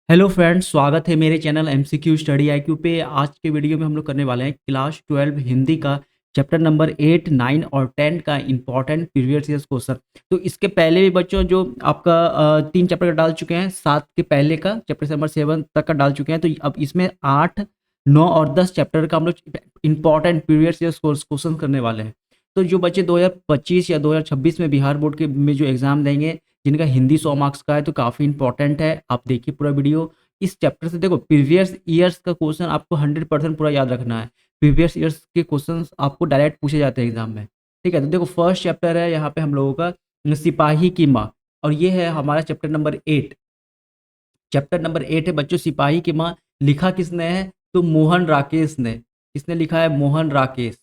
Hello friends, स्वागत है मेरे चैनल एमसीक्यू स्टडी आईक्यू पे। आज के वीडियो में हम लोग करने वाले हैं क्लास 12 हिंदी का चैप्टर नंबर 8, 9 और 10 का इंपॉर्टेंट प्रीवियस ईयर्स क्वेश्चन। तो इसके पहले भी बच्चों जो आपका 3 चैप्टर का डाल चुके हैं, 7 के पहले का चैप्टर नंबर 7 तक का डाल चुके हैं। तो अब इसमें 8, 9 और 10 चैप्टर का हम लोग इंपॉर्टेंट प्रीवियस ईयर्स क्वेश्चन करने वाले हैं। तो जो बच्चे 2025 या 2026 में बिहार बोर्ड के में जो एग्जाम देंगे, जिनका हिंदी 100 मार्क्स का है, तो काफ़ी इंपॉर्टेंट है। आप देखिए पूरा वीडियो। इस चैप्टर से देखो प्रीवियस ईयर्स का क्वेश्चन आपको 100% पूरा याद रखना है। प्रीवियस ईयर्स के क्वेश्चंस आपको डायरेक्ट पूछे जाते हैं एग्जाम में। ठीक है, तो देखो फर्स्ट चैप्टर है यहाँ पे हम लोगों का सिपाही की माँ, और ये है हमारा चैप्टर नंबर 8। चैप्टर नंबर 8 है बच्चों सिपाही की माँ। लिखा किसने है? तो मोहन राकेश ने। किसने लिखा है? मोहन राकेश।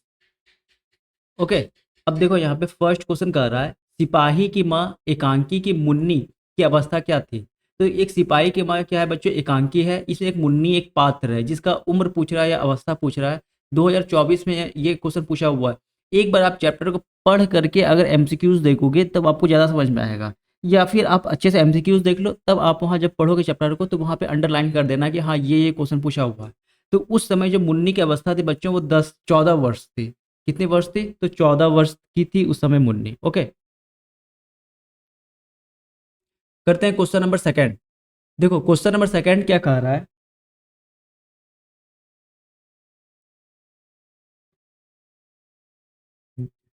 ओके। अब देखो यहाँ पे फर्स्ट क्वेश्चन कर रहा है, सिपाही की माँ एकांकी की मुन्नी की अवस्था क्या थी? तो एक सिपाही की माँ क्या है बच्चों? एकांकी है। इसमें एक मुन्नी एक पात्र है जिसका उम्र पूछ रहा है या अवस्था पूछ रहा है। 2024 में ये क्वेश्चन पूछा हुआ है। एक बार आप चैप्टर को पढ़ करके अगर एमसीक्यूज देखोगे तब आपको ज़्यादा समझ में आएगा, या फिर आप अच्छे से एमसीक्यूज देख लो, तब आप वहाँ जब पढ़ोगे चैप्टर को तो वहाँ पे अंडरलाइन कर देना कि हाँ ये क्वेश्चन पूछा हुआ है। तो उस समय जो मुन्नी की अवस्था थी बच्चों वो 10-14 वर्ष थी। कितनी वर्ष थी? तो 14 वर्ष की थी उस समय मुन्नी। ओके, करते हैं क्वेश्चन नंबर सेकंड। देखो क्वेश्चन नंबर सेकंड क्या कह रहा है,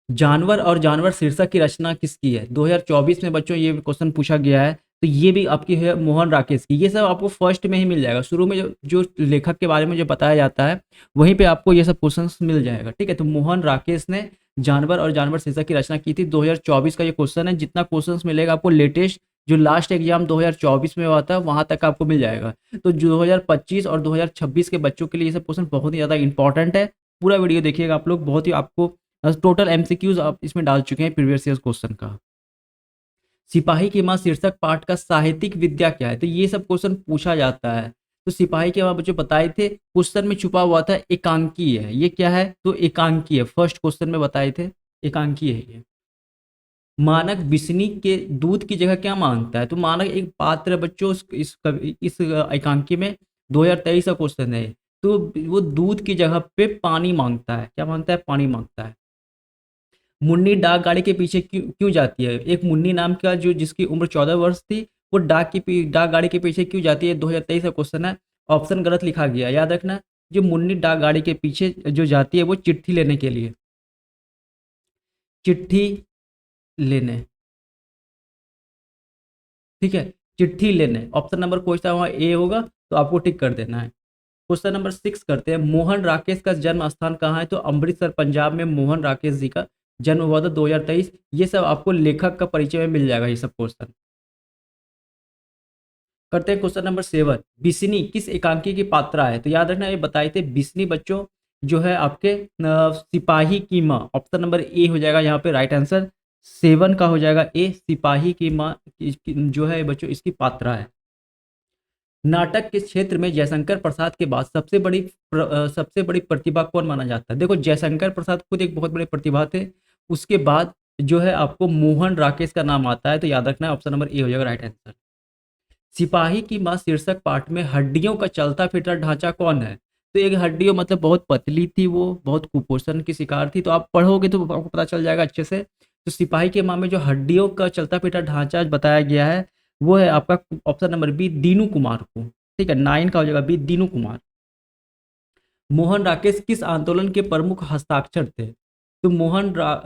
जानवर और जानवर शीर्षक की रचना किसकी है? 2024 में बच्चों ये क्वेश्चन पूछा गया है। तो ये भी आपकी है मोहन राकेश की। ये सब आपको फर्स्ट में ही मिल जाएगा। शुरू में जो लेखक के बारे में जो बताया जाता है वहीं पे आपको ये सब क्वेश्चंस मिल जाएगा। ठीक है, तो मोहन राकेश ने जानवर और जानवर शीर्षक की रचना की थी। 2024 का ये क्वेश्चन है। जितना क्वेश्चंस मिलेगा आपको लेटेस्ट जो लास्ट एग्जाम 2024 में हुआ था वहां तक आपको मिल जाएगा। तो 2025 और 2026 के बच्चों के लिए ये सब क्वेश्चन बहुत ही ज्यादा इंपॉर्टेंट है। पूरा वीडियो देखिएगा आप लोग, बहुत ही आपको टोटल एमसीक्यूज आप इसमें डाल चुके हैं प्रीवियस ईयर क्वेश्चन का। सिपाही की मां शीर्षक पाठ का साहित्यिक विद्या क्या है? तो ये सब क्वेश्चन पूछा जाता है। तो सिपाही के मां बच्चों बताए थे, क्वेश्चन में छुपा हुआ था एकांकी है। ये क्या है? तो एकांकी है। फर्स्ट क्वेश्चन में बताए थे एकांकी है ये। मानक बिस्नी के दूध की जगह क्या मांगता है? तो मानक एक पात्र है बच्चों। इस एकांकी में 2023 का क्वेश्चन है। तो वो दूध की जगह पे पानी मांगता है। क्या मांगता है? पानी मांगता है। मुन्नी डाक गाड़ी के पीछे क्यों क्यों जाती है? एक मुन्नी नाम का जो जिसकी उम्र 14 वर्ष थी, वो डाक गाड़ी के पीछे क्यों जाती है? 2023 का क्वेश्चन है। ऑप्शन गलत लिखा गया, याद रखना। जो मुन्नी डाक गाड़ी के पीछे जो जाती है वो चिट्ठी लेने के लिए। चिट्ठी लेने। ठीक है, चिट्ठी लेने ऑप्शन नंबर कोई सा वहाँ ए होगा तो आपको टिक कर देना है। क्वेश्चन नंबर 6 करते हैं। मोहन राकेश का जन्म स्थान कहाँ है? तो अमृतसर पंजाब में मोहन राकेश जी का जन्म हुआ था 2023। ये सब आपको लेखक का परिचय में मिल जाएगा ये सब क्वेश्चन। करते हैं क्वेश्चन नंबर 7। बिस्नी किस एकांकी की पात्रा है? तो याद रखना ये बताए थे बिस्नी बच्चों जो है आपके सिपाही की माँ। ऑप्शन नंबर ए हो जाएगा यहाँ पे राइट आंसर। 7 का हो जाएगा ए, सिपाही की माँ जो है बच्चों इसकी पात्रा है। नाटक के क्षेत्र में जयशंकर प्रसाद के बाद सबसे बड़ी प्रतिभा कौन माना जाता है? देखो जयशंकर प्रसाद खुद एक बहुत बड़े प्रतिभा थे। उसके बाद जो है आपको मोहन राकेश का नाम आता है। तो याद रखना है ऑप्शन नंबर ए हो जाएगा राइट आंसर। सिपाही की मां शीर्षक पाठ में हड्डियों का चलता फिरता ढांचा कौन है? तो एक हड्डियों मतलब बहुत पतली थी, वो बहुत कुपोषण की शिकार थी। तो आप पढ़ोगे तो आपको पता चल जाएगा अच्छे से। तो सिपाही के मां में जो हड्डियों का चलता फिरता ढांचा बताया गया है वो है आपका option number B, Dinu Kumar को। ठीक है, 9 का हो जाएगा बी, दीनू कुमार। मोहन राकेश किस आंदोलन के प्रमुख हस्ताक्षर थे? तो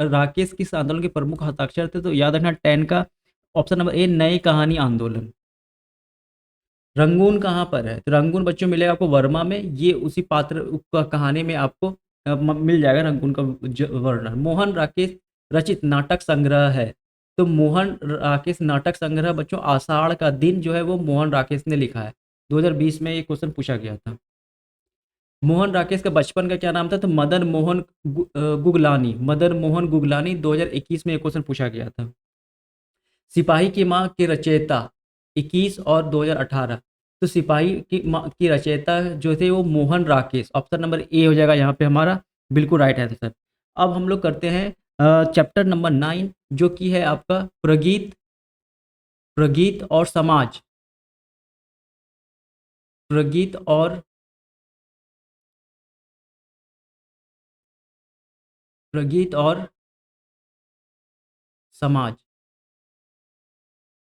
राकेश किस आंदोलन के प्रमुख हस्ताक्षर थे? तो याद रखना 10 का ऑप्शन नंबर ए, नई कहानी आंदोलन। रंगून कहाँ पर है? तो रंगून बच्चों मिलेगा आपको वर्मा में। ये उसी पात्र का कहानी में आपको मिल जाएगा रंगून का वर्णन। मोहन राकेश रचित नाटक संग्रह है। तो मोहन राकेश नाटक संग्रह बच्चों आषाढ़ का दिन जो है वो मोहन राकेश ने लिखा है। 2020 में ये क्वेश्चन पूछा गया था। मोहन राकेश का बचपन का क्या नाम था? तो मदन मोहन गुगलानी। मदन मोहन गुगलानी। 2021 में ये क्वेश्चन पूछा गया था। सिपाही की माँ के रचयिता 21 और 2018। तो सिपाही की माँ की रचयिता जो थे वो Mohan Rakesh. Option number A हो जाएगा यहाँ पे हमारा बिल्कुल राइट आंसर। अब हम लोग करते हैं चैप्टर नंबर 9 जो कि है आपका प्रगीत प्रगीत और समाज। प्रगीत और प्रगीत और समाज।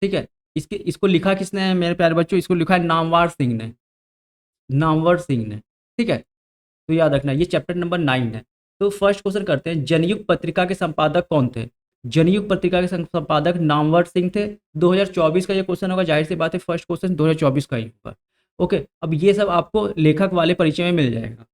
ठीक है, इसके इसको लिखा किसने है मेरे प्यारे बच्चों? इसको लिखा है नामवर सिंह ने, नामवर सिंह ने। ठीक है, तो याद रखना ये चैप्टर नंबर 9 है। तो फर्स्ट क्वेश्चन करते हैं, जनयुग पत्रिका के संपादक कौन थे? जनयुग पत्रिका के संपादक नामवर सिंह थे। 2024 का ये क्वेश्चन होगा, जाहिर सी बात है फर्स्ट क्वेश्चन 2024 का ही होगा। ओके, अब ये सब आपको लेखक वाले परिचय में मिल जाएगा।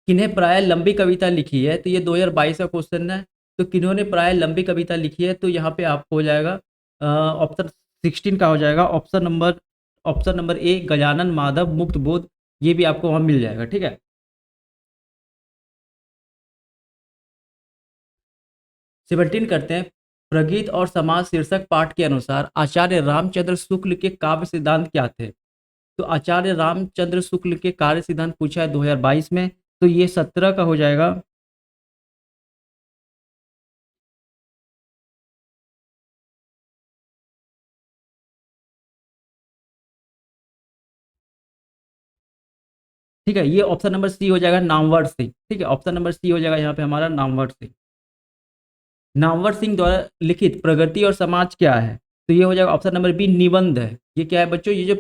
किन्हें प्राय लंबी कविता लिखी है? तो ये 2022 का क्वेश्चन है। तो किन्होंने प्राय लंबी कविता लिखी है? तो यहाँ पे आपको हो जाएगा ऑप्शन 16 का हो जाएगा, option number A Gajanan Madhav मुक्त बोध। ये भी आपको वहां मिल जाएगा। ठीक है, 17 करते हैं, प्रगीत और समाज शीर्षक पाठ के अनुसार आचार्य रामचंद्र शुक्ल के काव्य सिद्धांत क्या थे? तो आचार्य रामचंद्र शुक्ल के कार्य सिद्धांत पूछा है 2022 में। तो ये 17 का हो जाएगा। ठीक है, ये ऑप्शन नंबर सी हो जाएगा, नामवर सिंह। ठीक है, ऑप्शन नंबर सी हो जाएगा यहाँ पे हमारा, नामवर सिंह। नामवर सिंह द्वारा लिखित प्रगति और समाज क्या है? तो ये हो जाएगा ऑप्शन नंबर बी, निबंध है। ये क्या है बच्चों? ये जो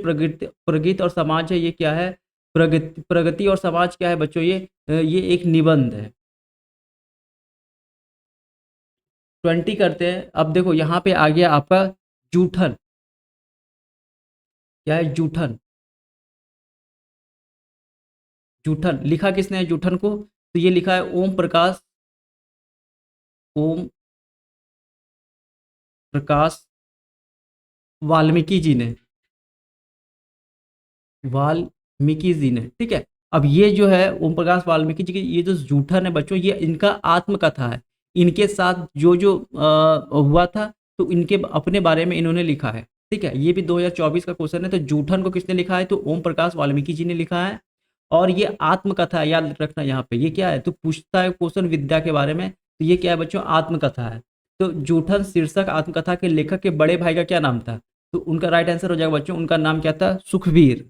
प्रगति और समाज है, ये क्या है? प्रगति और समाज क्या है बच्चों? ये एक निबंध है। 20 करते हैं। अब देखो यहाँ पे आ गया आपका जूठन। क्या है जूठन? जूठन लिखा किसने है जूठन को? तो ये लिखा है ओम प्रकाश, ओम प्रकाश वाल्मीकि जी ने, वाल्मीकि जी ने। ठीक है, अब ये जो है ओम प्रकाश वाल्मीकि जी की ये जो जूठन है बच्चों, ये इनका आत्मकथा है। इनके साथ जो जो हुआ था, तो इनके अपने बारे में इन्होंने लिखा है। ठीक है, ये भी 2024 का क्वेश्चन है। तो जूठन को किसने लिखा है? तो ओम प्रकाश वाल्मीकि जी ने लिखा है। और ये आत्मकथा है, याद रखना यहाँ पे ये क्या है? तो पूछता है क्वेश्चन विद्या के बारे में। तो ये क्या है बच्चों? आत्मकथा है। तो जूठन शीर्षक आत्मकथा के लेखक के बड़े भाई का क्या नाम था? तो उनका राइट आंसर हो जाएगा बच्चों, उनका नाम क्या था? सुखवीर।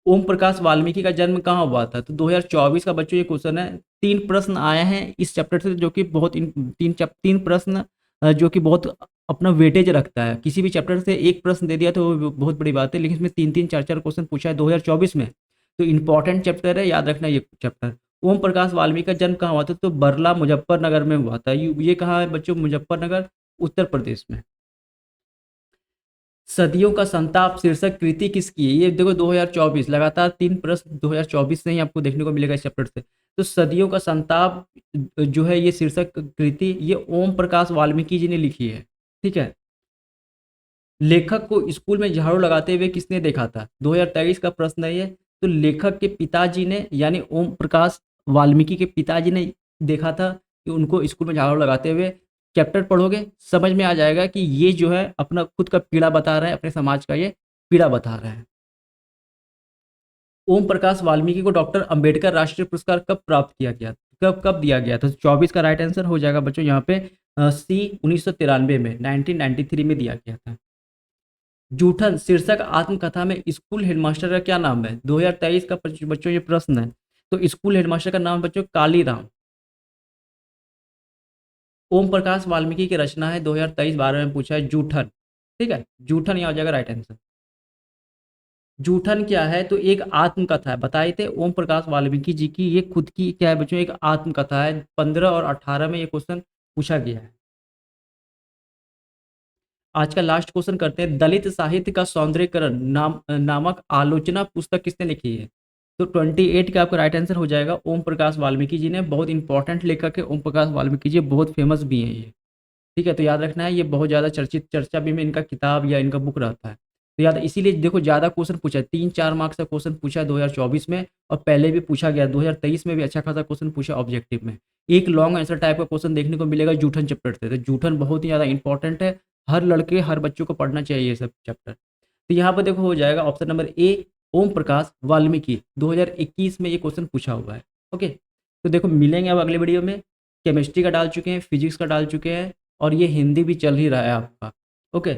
ओम प्रकाश वाल्मीकि का जन्म कहाँ हुआ था? तो 2024 का बच्चों ये क्वेश्चन है। 3 प्रश्न आए हैं इस चैप्टर से, जो कि बहुत तीन प्रश्न जो कि बहुत अपना वेटेज रखता है। किसी भी चैप्टर से एक प्रश्न दे दिया तो वो बहुत बड़ी बात है, लेकिन इसमें 3 3 4 4 क्वेश्चन पूछा है 2024 में। तो इंपॉर्टेंट चैप्टर है, याद रखना ये चैप्टर। ओम प्रकाश वाल्मीकि का जन्म कहाँ हुआ था? तो बरला मुजफ्फरनगर में हुआ था। ये कहाँ है बच्चों? मुजफ्फरनगर, उत्तर प्रदेश में। सदियों का संताप शीर्षक कृति किसकी है? ये देखो 2024 लगातार 3 प्रश्न 2024 से ही आपको देखने को मिलेगा इस चैप्टर से। तो सदियों का संताप जो है ये शीर्षक कृति, ये ओम प्रकाश वाल्मीकि जी ने लिखी है। ठीक है, लेखक को स्कूल में झाड़ू लगाते हुए किसने देखा था? 2023 का प्रश्न है ये। तो लेखक के पिताजी ने, यानी ओम प्रकाश वाल्मीकि के पिताजी ने देखा था कि उनको स्कूल में झाड़ू लगाते हुए। चैप्टर पढ़ोगे समझ में आ जाएगा कि ये जो है अपना खुद का पीड़ा बता रहा है, अपने समाज का ये पीड़ा बता रहा है। ओम प्रकाश वाल्मीकि को डॉक्टर अंबेडकर राष्ट्रीय पुरस्कार कब प्राप्त किया गया? कब कब दिया गया था? 24 का राइट आंसर हो जाएगा बच्चों यहाँ पे सी, 1993 में, 1993 में दिया गया था। जूठन शीर्षक आत्मकथा में स्कूल हेडमास्टर का क्या नाम है? 2023 का बच्चों ये प्रश्न है। तो स्कूल हेडमास्टर का नाम बच्चों कालीराम। ओम प्रकाश वाल्मीकि की रचना है 2023-12 में पूछा है जूठन। ठीक है, जूठन यहाँ हो जाएगा राइट आंसर। जूठन क्या है? तो एक आत्मकथा है, बताए थे ओम प्रकाश वाल्मीकि जी की, ये खुद की क्या है बच्चों? एक आत्मकथा है। 15 और 18 में ये क्वेश्चन पूछा गया है। आज का लास्ट क्वेश्चन करते हैं, दलित साहित्य का सौंदर्यकरण नामक आलोचना पुस्तक किसने लिखी है? तो 28 का आपका राइट आंसर हो जाएगा ओम प्रकाश वाल्मीकि जी ने। बहुत इंपॉर्टेंट लेखक है ओम प्रकाश वाल्मीकि जी, बहुत फेमस भी हैं ये। ठीक है, तो याद रखना है ये बहुत ज़्यादा चर्चित, चर्चा भी में इनका किताब या इनका बुक रहता है। तो याद, इसीलिए देखो ज़्यादा क्वेश्चन पूछा है, 3 4 मार्क्स का क्वेश्चन पूछा है 2024 में, और पहले भी पूछा गया 2023 में भी अच्छा खासा क्वेश्चन पूछा ऑब्जेक्टिव में। एक लॉन्ग आंसर टाइप का क्वेश्चन देखने को मिलेगा जूठन चैप्टर से। तो जूठन बहुत ही ज़्यादा इंपॉर्टेंट है, हर लड़के हर बच्चों को पढ़ना चाहिए ये सब चैप्टर। तो यहाँ पर देखो हो जाएगा option number A, Om Prakash Valmiki. 2021 में ये क्वेश्चन पूछा हुआ है। ओके, तो देखो मिलेंगे अब अगले वीडियो में। केमिस्ट्री का डाल चुके हैं, फिजिक्स का डाल चुके हैं, और ये हिंदी भी चल ही रहा है आपका। ओके।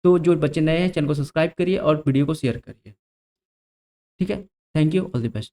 तो जो बच्चे नए हैं चैनल को सब्सक्राइब करिए और वीडियो को शेयर करिए। ठीक है? Thank you, all the best.